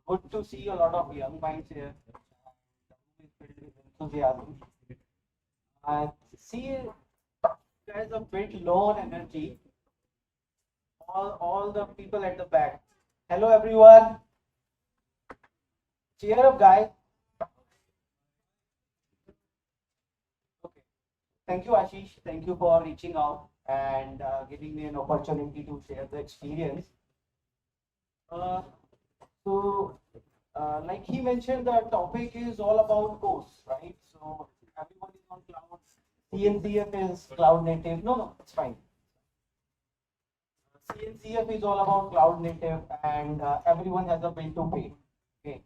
Good to see a lot of young minds here. Filled with enthusiasm. I see you guys a bit low on energy. All the people at the back. Hello, everyone. Cheer up, guys. Okay. Thank you, Ashish. Thank you for reaching out and giving me an opportunity to share the experience. Uh, so, like he mentioned, the topic is all about course, right? So everyone is on cloud. CNCF is cloud native. No, it's fine. CNCF is all about cloud native, and everyone has a bill to pay. Okay.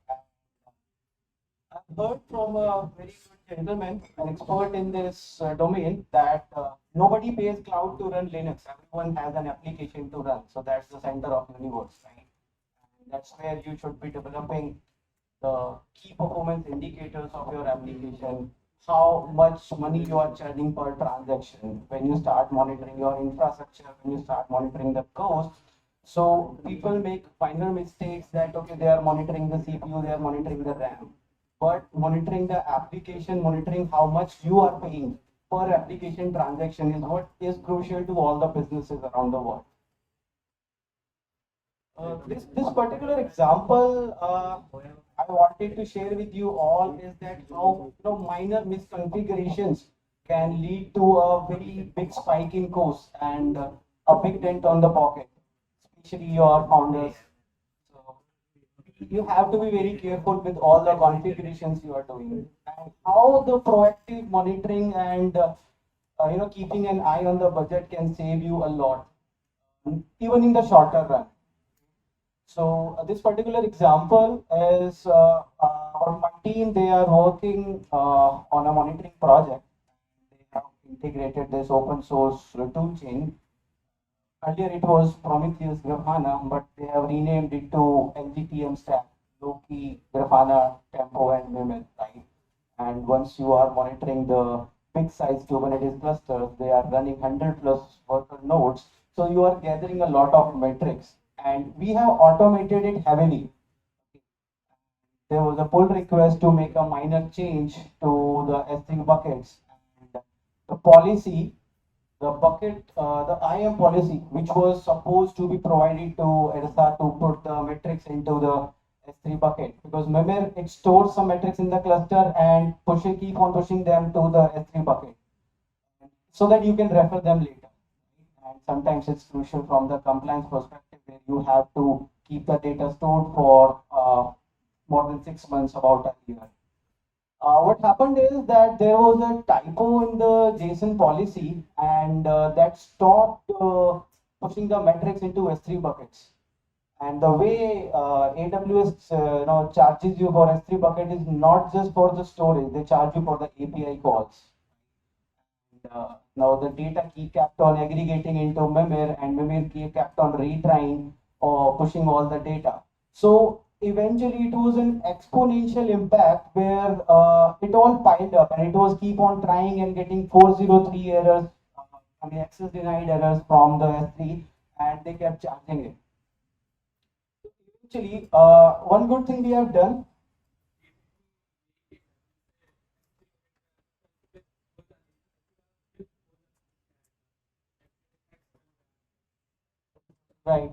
I've heard from a very good gentleman, an expert in this domain, that nobody pays cloud to run Linux. Everyone has an application to run. So that's the center of universe, right? And that's where you should be developing the key performance indicators of your application, how much money you are charging per transaction, when you start monitoring your infrastructure, when you start monitoring the cost. So people make minor mistakes that, okay, they are monitoring the CPU, they are monitoring the RAM, but monitoring the application, monitoring how much you are paying per application transaction is what is crucial to all the businesses around the world. This particular example I wanted to share with you all is that how minor misconfigurations can lead to a very big spike in cost and a big dent on the pocket, especially your founders. So you have to be very careful with all the configurations you are doing and how the proactive monitoring and keeping an eye on the budget can save you a lot, even in the shorter run. So this particular example is on my team. They are working on a monitoring project. They have integrated this open source tool chain. Earlier it was Prometheus Grafana, but they have renamed it to LGTM stack, Loki, Grafana, Tempo, and Mimir, right? And once you are monitoring the big size Kubernetes clusters, they are running 100 plus worker nodes. So you are gathering a lot of metrics, and we have automated it heavily. There was a pull request to make a minor change to the S3 buckets, and the policy, the bucket, the IAM policy, which was supposed to be provided to EDSA to put the metrics into the S3 bucket, because remember it stores some metrics in the cluster and keep on pushing them to the S3 bucket so that you can refer them later. And sometimes it's crucial from the compliance perspective where you have to keep the data stored for more than 6 months, about a year. What happened is that there was a typo in the JSON policy, and that stopped pushing the metrics into S3 buckets. And the way AWS charges you for S3 bucket is not just for the storage; they charge you for the API calls. And, now the data key kept on aggregating into Mimir, and Mimir key kept on retrying or pushing all the data. So eventually it was an exponential impact where it all piled up, and it was keep on trying and getting 403 errors, access denied errors from the S3, and they kept charging it. Actually, one good thing we have done, right?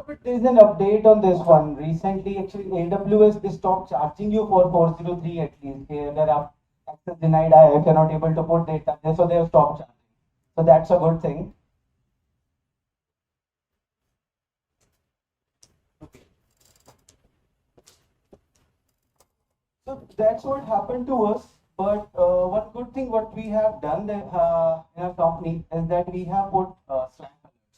But there is an update on this one. Recently, actually, AWS they stopped charging you for 403 at least. There are access denied. If you're not able to put data there, so they have stopped charging. So that's a good thing. So that's what happened to us. But one good thing what we have done in our company is that we have put Slack alerts.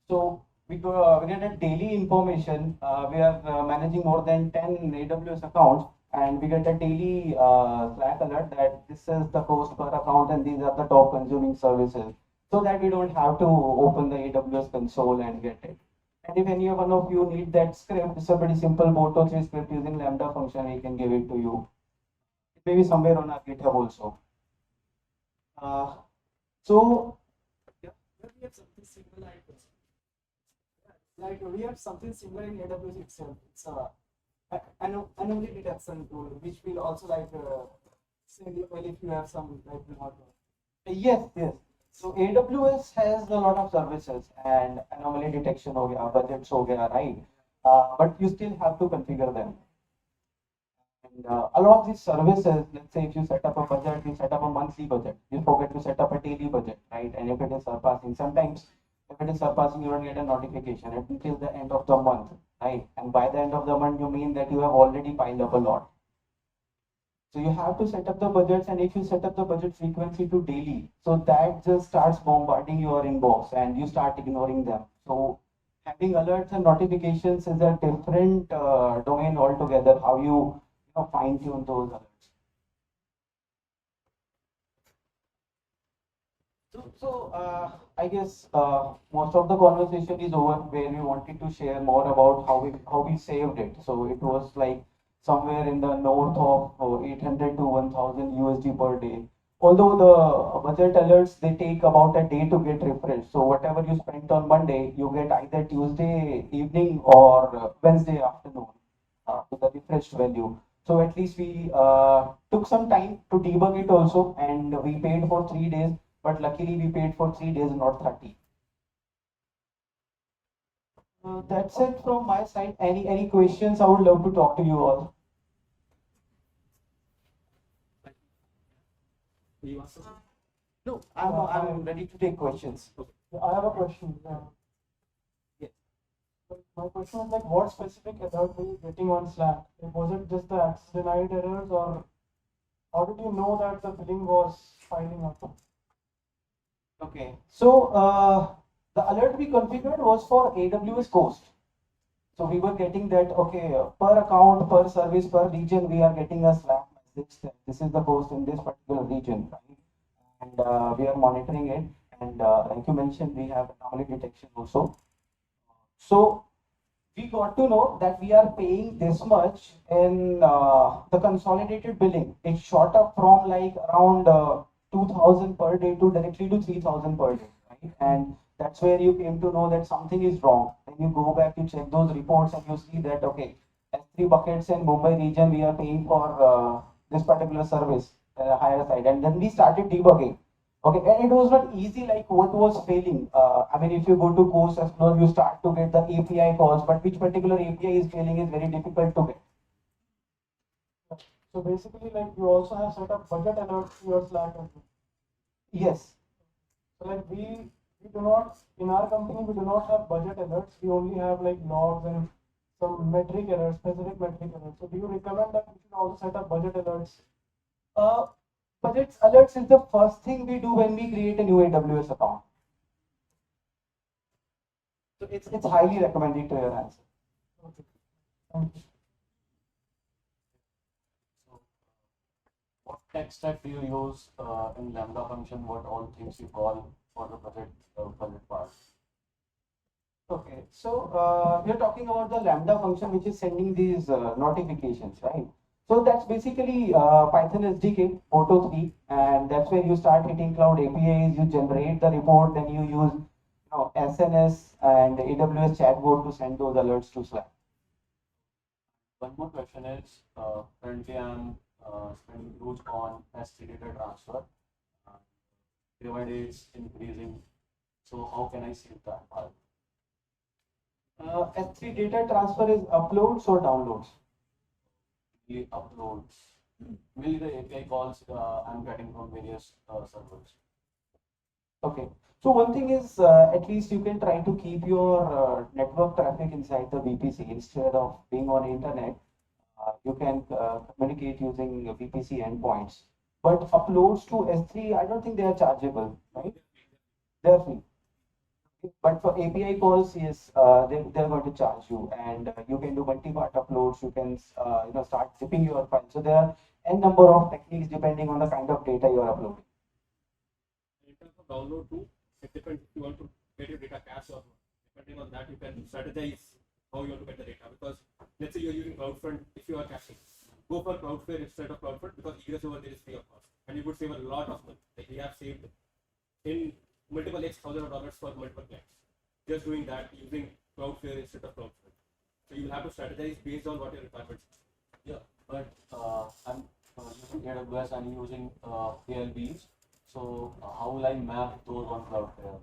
So we get a daily information. We are managing more than 10 AWS accounts, and we get a daily Slack alert that this is the cost per account and these are the top consuming services, so that we don't have to open the AWS console and get it. And if any one of you need that script, it's a pretty simple Boto3 script using Lambda function. We can give it to you. It may be somewhere on our GitHub also. So yeah, we have something similar like this. Like we have something similar in AWS itself. It's anomaly detection tool, which will also like send you well if you have some like remote. Yes, yes. So AWS has a lot of services and anomaly detection हो गया, budgets हो गया, right? But you still have to configure them. And a lot of these services, let's say if you set up a budget, you set up a monthly budget, you forget to set up a daily budget, right? And if it is surpassing, sometimes if it is surpassing, you don't get a notification until the end of the month, right? And by the end of the month, you mean that you have already piled up a lot. So you have to set up the budgets, and if you set up the budget frequency to daily, so that just starts bombarding your inbox and you start ignoring them. So having alerts and notifications is a different domain altogether, how you fine tune those alerts. So I guess most of the conversation is over where we wanted to share more about how we saved it. So it was like somewhere in the north of 800 to 1000 USD per day. Although the budget alerts they take about a day to get refreshed. So whatever you spent on Monday, you get either Tuesday evening or Wednesday afternoon to the refreshed value. So at least we took some time to debug it also, and we paid for 3 days, but luckily we paid for 3 days, not 30. That's it from my side. Any questions? I would love to talk to you all. You want something? No, I'm ready to take questions. I have a question. Yes. My question is like, what specific alert were you getting on Slack? Like, was it just the access denied errors, or how did you know that the billing was piling up? Okay. So the alert we configured was for AWS cost. So we were getting that, okay, per account, per service, per region, we are getting a Slack message that this is the cost in this particular region, right? And we are monitoring it. And like you mentioned, we have anomaly detection also. So we got to know that we are paying this much in the consolidated billing. It shot up from like around 2000 per day to directly to 3000 per day, right? And that's where you came to know that something is wrong. Then you go back, you check those reports, and you see that, okay, S3 buckets in Mumbai region, we are paying for this particular service, higher side. And then we started debugging. Okay, and it was not easy like what was failing. I mean, if you go to Course Explorer, you start to get the API calls, but which particular API is failing is very difficult to get. So basically, like you also have set up budget alerts to your Slack as well. Yes. So like we do not in our company we do not have budget alerts. We only have like logs and some metric errors, specific metric errors. So do you recommend that we should also set up budget alerts? Uh, Budget alerts is the first thing we do when we create a new AWS account. So it's highly recommended to your answer. Okay. Thank you. So, what tech stack do you use in Lambda function? What all things you call for the budget part? Okay, so we're talking about the Lambda function, which is sending these notifications, right? So that's basically Python SDK Auto 3, and that's where you start hitting cloud APIs, you generate the report, then you use SNS and AWS chatbot to send those alerts to Slack. One more question is currently I'm spending huge on S3 data transfer. Day by day it's increasing. So how can I save that part? S3 data transfer is uploads or downloads? The uploads. Will the API calls I'm getting from various servers. Okay. So one thing is, at least you can try to keep your network traffic inside the VPC instead of being on internet. You can communicate using VPC endpoints. But uploads to S3, I don't think they are chargeable, right? They're free. But for API calls, yes, they're going to charge you, and you can do multi-part uploads. You can start zipping your file. So there are n number of techniques depending on the kind of data you are uploading. In terms of download too, it depends if you want to get your data cache or not. Depending on that, you can strategize how you want to get the data. Because let's say you're using CloudFront, if you are caching, go for Cloudflare instead of CloudFront because egress over there is free of cost, and you would save a lot of money. Like we have saved in multiple X thousands of dollars for multiple clients just doing that using Cloudflare instead of Cloudflare. So you'll have to strategize based on what your requirements are. Yeah, but I'm using AWS and using PLBs. So how will I map those on Cloudflare?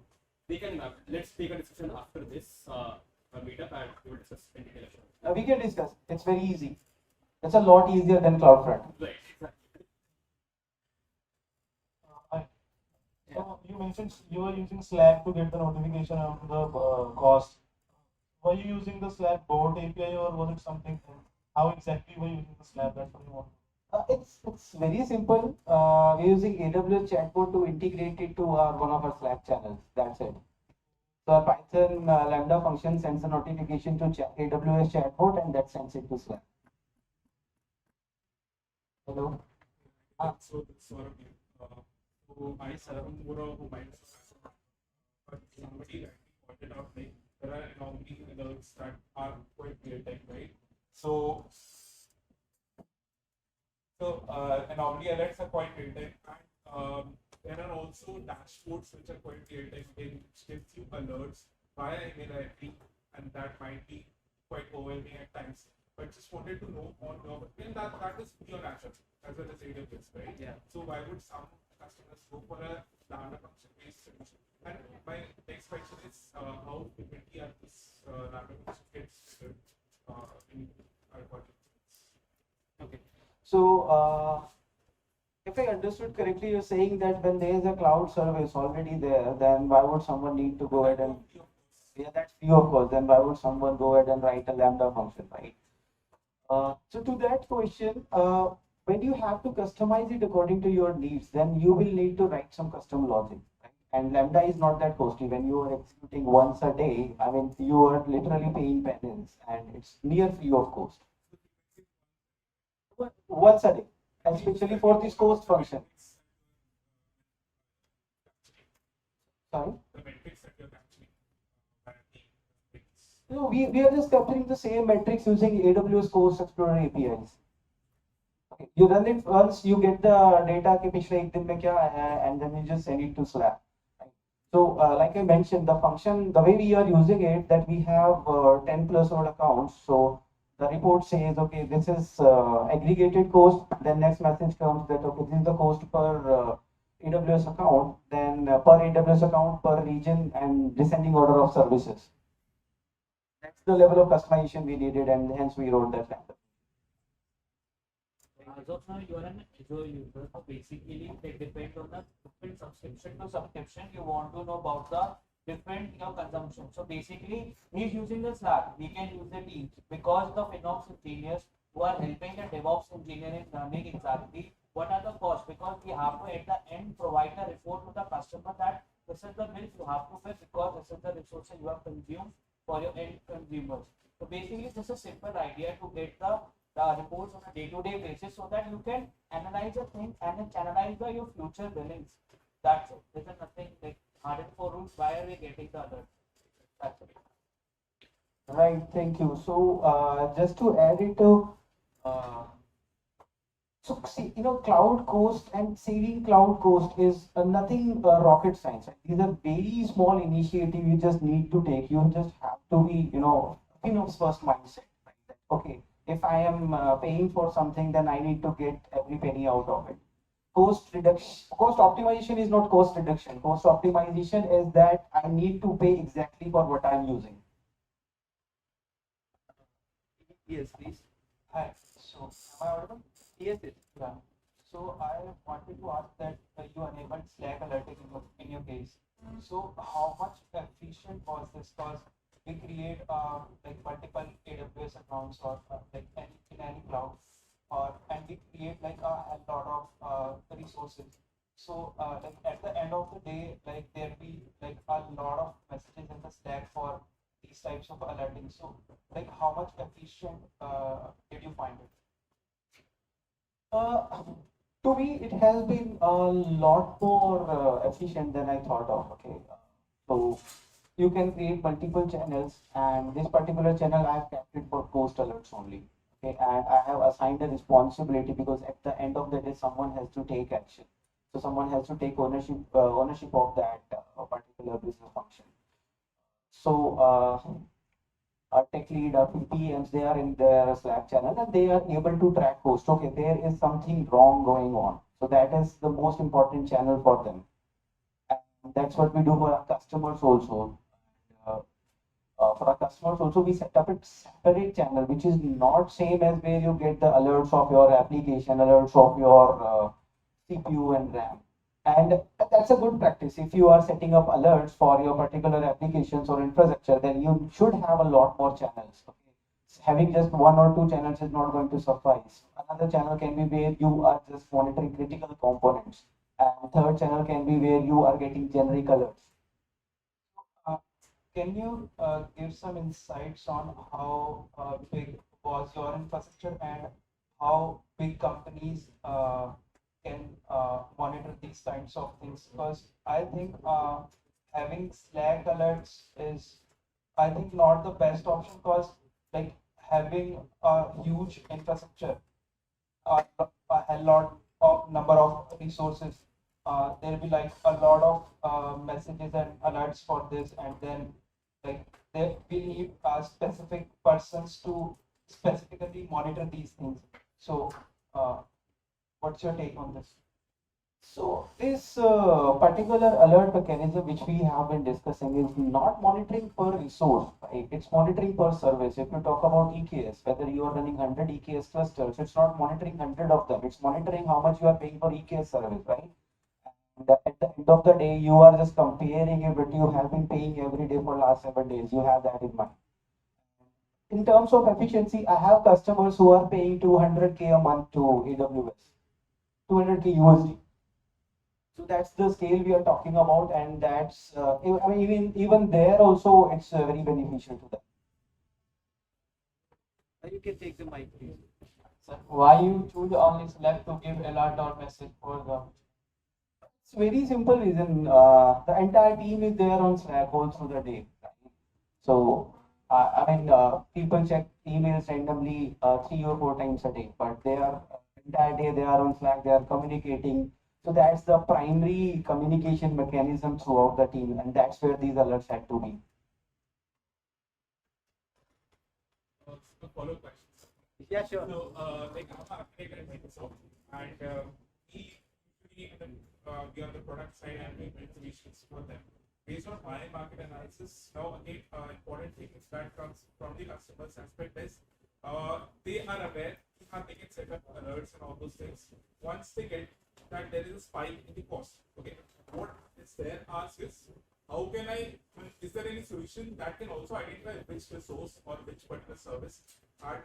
We can let's take a discussion after this meetup and we will discuss in detail. We can discuss. It's very easy. It's a lot easier than CloudFront. Right, exactly. So you mentioned you were using Slack to get the notification of the cost. Were you using the Slack bot API or was it something else? How exactly were you using the Slack? That's what you want. It's very simple. We're using AWS chatbot to integrate it to one of our Slack channels. That's it. So our Python Lambda function sends a notification to AWS chatbot and that sends it to Slack. Hello. So this sort of so I serve more of a Microsoft, but somebody actually pointed out like there are anomaly alerts that are quite real time, right? So anomaly alerts are quite real time, and there are also dashboards which are quite real time, which gives you alerts via email ID, and that might be quite overwhelming at times. But just wanted to know on your and that is your Azure as well as AWS, right? Yeah. So why would some customers go for a Lambda function based solution? And my next question is how frequently are this Lambda function gets triggered in our project? Okay. So if I understood correctly, you're saying that when there is a cloud service already there, then why would someone need to go ahead and that's free of course. Then why would someone go ahead and write a Lambda function, right? So to that question, when you have to customize it according to your needs, then you will need to write some custom logic. Right? And Lambda is not that costly. When you are executing once a day, I mean, you are literally paying pennies, and it's near free of cost. Once a day, especially for this cost function. Sorry. The metrics that you're actually No, we are just capturing the same metrics using AWS Cost Explorer APIs. Okay. You run it once, you get the data कि पिछले एक दिन में क्या आया है, and then you just send it to Slack. Right? So, like I mentioned, the function, the way we are using it, that we have 10 plus odd accounts. So the report says, okay, this is aggregated cost. Then next message comes that okay, this is the cost per AWS account. Then per AWS account, per region, and descending order of services. That's the level of customization we needed, and hence we wrote that lambda. As of now, you are an Azure user, so basically it depends on the different subscription to subscription. You want to know about the different your consumption. So basically, he's using the Slack. We can use the Teams because the FinOps engineers who are helping the DevOps engineer in running exactly what are the costs, because we have to at the end provide a report to the customer that this is the bill you have to pay because this is the resources you have consumed for your end consumers. So basically, this is a simple idea to get the reports on a day-to-day basis so that you can analyze the thing and then channelize your future billings. That's it. There's nothing like hardcore rules. Why are we getting the other? That's it. Right, thank you. So just to add it to, so see, cloud cost and saving cloud cost is nothing rocket science. Right? These are very small initiative you just need to take. You just have to be, FinOps first mindset. Right? That, okay, if I am paying for something, then I need to get every penny out of it. Cost reduction, cost optimization is not cost reduction. Cost optimization is that I need to pay exactly for what I'm using. Yes, please. Hi. So, am I audible? Yes, yes. Yeah. So, I wanted to ask that you enabled Slack alerting in your case. So, how much efficient was this? Because we create like multiple AWS accounts or like in any cloud, and we create like a lot of resources. So, like at the end of the day, like there be like a lot of messages in the Slack for these types of alerting. So, like how much efficient did you find it? To me, it has been a lot more efficient than I thought of. Okay, so you can create multiple channels, and this particular channel I have kept it for post alerts only. Okay, and I have assigned a responsibility because at the end of the day, someone has to take action. So someone has to take ownership of that particular business function. So tech lead or PMs, they are in their Slack channel and they are able to track host. Okay, there is something wrong going on. So that is the most important channel for them. And that's what we do for our customers also. Uh, for our customers also, we set up a separate channel, which is not same as where you get the alerts of your application, alerts of your CPU and RAM. And that's a good practice. If you are setting up alerts for your particular applications or infrastructure, then you should have a lot more channels. Okay? Having just one or two channels is not going to suffice. Another channel can be where you are just monitoring critical components. And third channel can be where you are getting generic alerts. Uh, can you give some insights on how big was your infrastructure and how big companies can monitor these kinds of things? Because I think having Slack alerts is, I think, not the best option, because like having a huge infrastructure, a lot of number of resources, there'll be like a lot of messages and alerts for this, and then like we need specific persons to specifically monitor these things. So what's your take on this? So this particular alert mechanism which we have been discussing is not monitoring per resource, right? It's monitoring per service. If you talk about EKS, whether you are running 100 EKS clusters, it's not monitoring 100 of them. It's monitoring how much you are paying for EKS service, right? And at the end of the day, you are just comparing it what you have been paying every day for last 7 days. You have that in mind. In terms of efficiency, I have customers who are paying 200K a month to AWS, 200K USD. So that's the scale we are talking about, and that's I mean even there also it's very beneficial to them. You can take the mic, please. Sir, why you choose only Slack to give alert or message for the? It's very simple reason. The entire team is there on Slack all through the day. So I mean people check emails randomly 3 or 4 times a day, but they are entire day they are on Slack. They are communicating. So that's the primary communication mechanism throughout the team, and that's where these alerts had to be. A follow question. Yeah, sure. So, like I'm an architect at Microsoft, and we usually we on the product side and we build solutions for them. Based on my market analysis, now again, important thing is that comes from the customer's aspect is they are aware how they can set up alerts and all those things. Once they get that there is a spike in the cost, okay, what is their ask is how can is there any solution that can also identify which resource or which particular service at,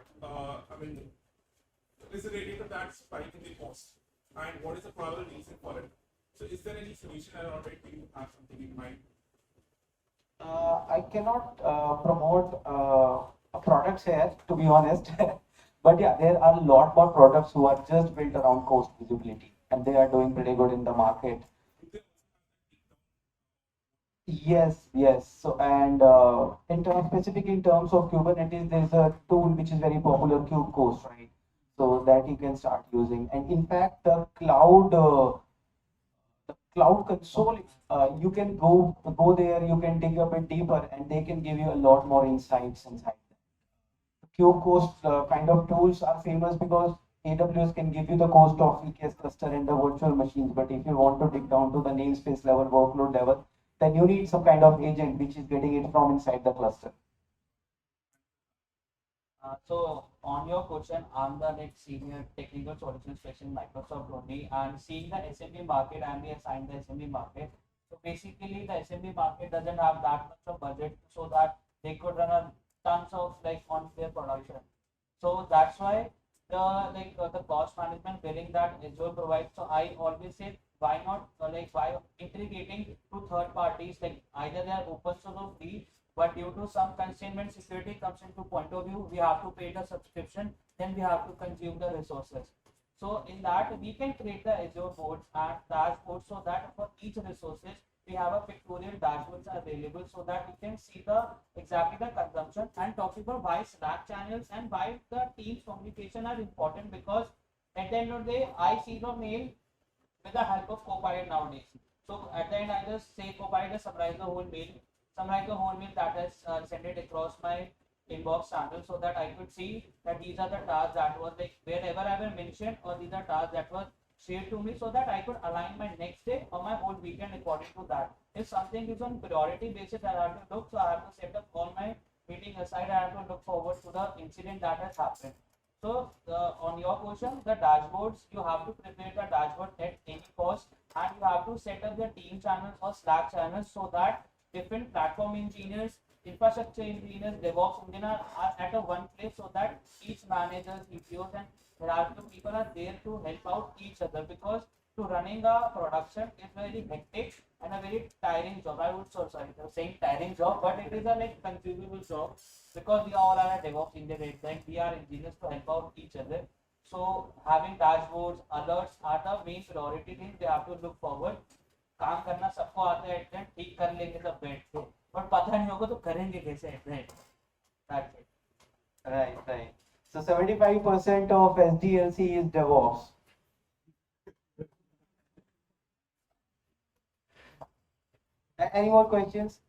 is related to that spike in the cost and what is the probable reason for it? So is there any solution around it? Do you have something in mind? I cannot promote products here, to be honest. But yeah, there are a lot more products who are just built around cost visibility, and they are doing pretty good in the market. Yes, yes. So, and in terms of Kubernetes, there's a tool which is very popular, kubectl, right? So that you can start using. And in fact, the cloud console, you can go there, you can dig a bit deeper, and they can give you a lot more insights inside. Cube cost kind of tools are famous because AWS can give you the cost of EKS cluster and the virtual machines. But if you want to dig down to the namespace level, workload level, then you need some kind of agent which is getting it from inside the cluster. So on your question, I'm the like senior technical solution specialist in Microsoft only, and seeing the SMB market, I'm the assigned the SMB market. So basically, the SMB market doesn't have that much of budget so that they could run a tons of like on their production. So that's why the cost management billing that Azure provides. So I always say why not why integrating to third parties, like either they are open source or free, but due to some constraint security comes into point of view, we have to pay the subscription, then we have to consume the resources. So in that we can create the Azure boards and dashboards so that for each resources we have a pictorial dashboards available so that we can see the exactly the consumption. And talking about why Slack channels and why the teams communication are important, because at the end of the day I see the mail with the help of Copilot nowadays. So at the end I just say Copilot summarize the whole mail that is sent it across my inbox channel so that I could see that these are the tasks that was like wherever I were mentioned, or these are tasks that were shared to me, so that I could align my next day or my whole weekend according to that. If something is on priority basis, I have to look, so I have to set up all my meeting aside. I have to look forward to the incident that has happened. So on your question, the dashboards, you have to prepare the dashboard at any cost, and you have to set up the team channels or Slack channels so that different platform engineers, infrastructure engineers, DevOps engineers are at a one place, so that each manager, CTOs and hierarchical people are there to help out each other, because to running a production is very hectic and a very tiring job. I would so sorry for saying tiring job, but it is a like consumable job, because we all are a DevOps engineer, like we are engineers to help out each other. So having dashboards, alerts are the main priority thing they have to look forward. काम करना सबको आता है, at the end ठीक कर लेंगे सब बैठ के, पर पता नहीं होगा तो करेंगे कैसे at the end. That's it. Right. So 75% of SDLC is DevOps. Any more questions?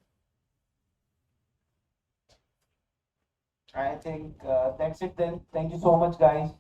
I think that's it then. Thank you so much, guys.